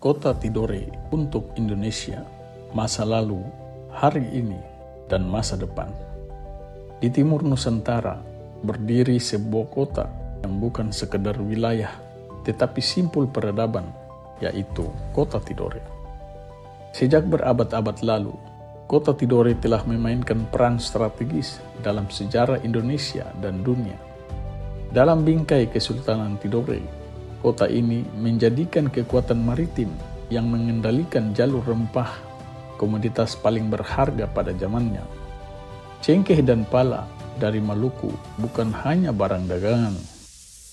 Kota Tidore untuk Indonesia, masa lalu, hari ini, dan masa depan. Di timur Nusantara, berdiri sebuah kota yang bukan sekedar wilayah, tetapi simpul peradaban, yaitu Kota Tidore. Sejak berabad-abad lalu, Kota Tidore telah memainkan peran strategis dalam sejarah Indonesia dan dunia. Dalam bingkai Kesultanan Tidore, kota ini menjadikan kekuatan maritim yang mengendalikan jalur rempah, komoditas paling berharga pada zamannya. Cengkeh dan pala dari Maluku bukan hanya barang dagangan,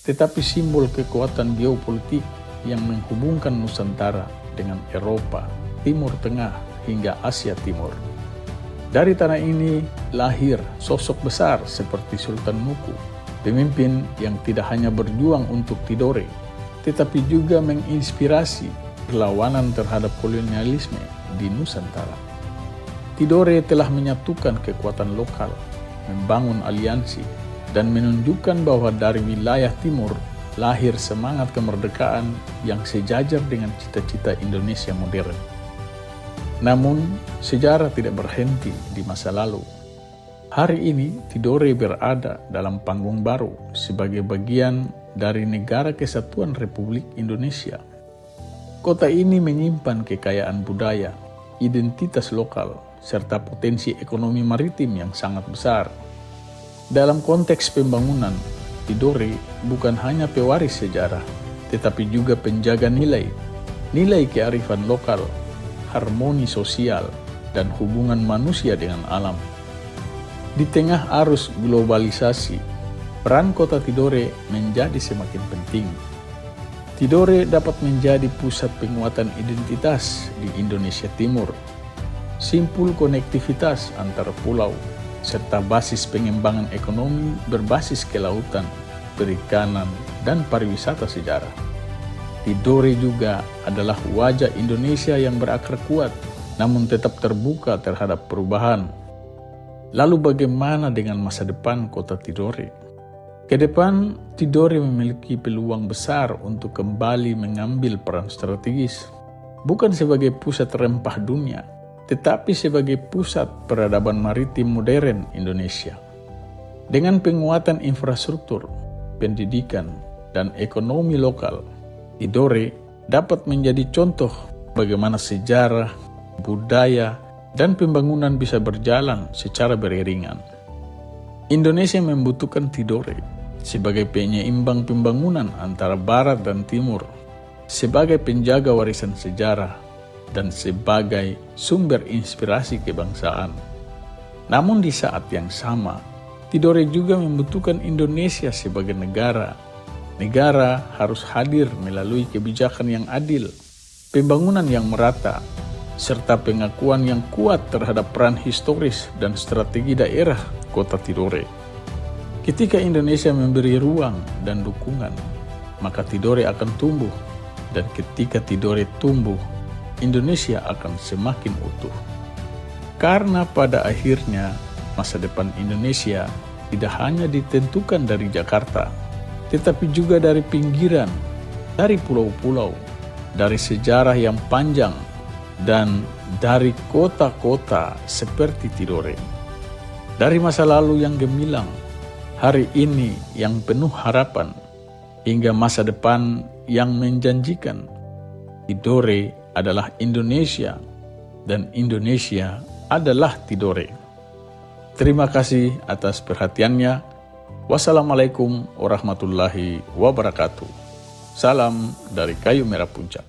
tetapi simbol kekuatan geopolitik yang menghubungkan Nusantara dengan Eropa, Timur Tengah, hingga Asia Timur. Dari tanah ini lahir sosok besar seperti Sultan Nuku, pemimpin yang tidak hanya berjuang untuk Tidore, tetapi juga menginspirasi perlawanan terhadap kolonialisme di Nusantara. Tidore telah menyatukan kekuatan lokal, membangun aliansi, dan menunjukkan bahwa dari wilayah timur lahir semangat kemerdekaan yang sejajar dengan cita-cita Indonesia modern. Namun, sejarah tidak berhenti di masa lalu. Hari ini, Tidore berada dalam panggung baru sebagai bagian dari Negara Kesatuan Republik Indonesia. Kota ini menyimpan kekayaan budaya, identitas lokal, serta potensi ekonomi maritim yang sangat besar. Dalam konteks pembangunan, Tidore bukan hanya pewaris sejarah, tetapi juga penjaga nilai kearifan lokal, harmoni sosial, dan hubungan manusia dengan alam. Di tengah arus globalisasi, peran Kota Tidore menjadi semakin penting. Tidore dapat menjadi pusat penguatan identitas di Indonesia Timur, simpul konektivitas antar pulau, serta basis pengembangan ekonomi berbasis kelautan, perikanan, dan pariwisata sejarah. Tidore juga adalah wajah Indonesia yang berakar kuat, namun tetap terbuka terhadap perubahan. Lalu bagaimana dengan masa depan Kota Tidore? Ke depan, Tidore memiliki peluang besar untuk kembali mengambil peran strategis, bukan sebagai pusat rempah dunia, tetapi sebagai pusat peradaban maritim modern Indonesia. Dengan penguatan infrastruktur, pendidikan, dan ekonomi lokal, Tidore dapat menjadi contoh bagaimana sejarah, budaya, dan pembangunan bisa berjalan secara beriringan. Indonesia membutuhkan Tidore sebagai penyeimbang pembangunan antara Barat dan Timur, sebagai penjaga warisan sejarah, dan sebagai sumber inspirasi kebangsaan. Namun di saat yang sama, Tidore juga membutuhkan Indonesia sebagai negara. Negara harus hadir melalui kebijakan yang adil, pembangunan yang merata, serta pengakuan yang kuat terhadap peran historis dan strategi daerah Kota Tidore. Ketika Indonesia memberi ruang dan dukungan, maka Tidore akan tumbuh, dan ketika Tidore tumbuh, Indonesia akan semakin utuh. Karena pada akhirnya, masa depan Indonesia tidak hanya ditentukan dari Jakarta, tetapi juga dari pinggiran, dari pulau-pulau, dari sejarah yang panjang, dan dari kota-kota seperti Tidore. Dari masa lalu yang gemilang, hari ini yang penuh harapan, hingga masa depan yang menjanjikan, Tidore adalah Indonesia, dan Indonesia adalah Tidore. Terima kasih atas perhatiannya. Wassalamualaikum warahmatullahi wabarakatuh. Salam dari Kayu Merah Puncak.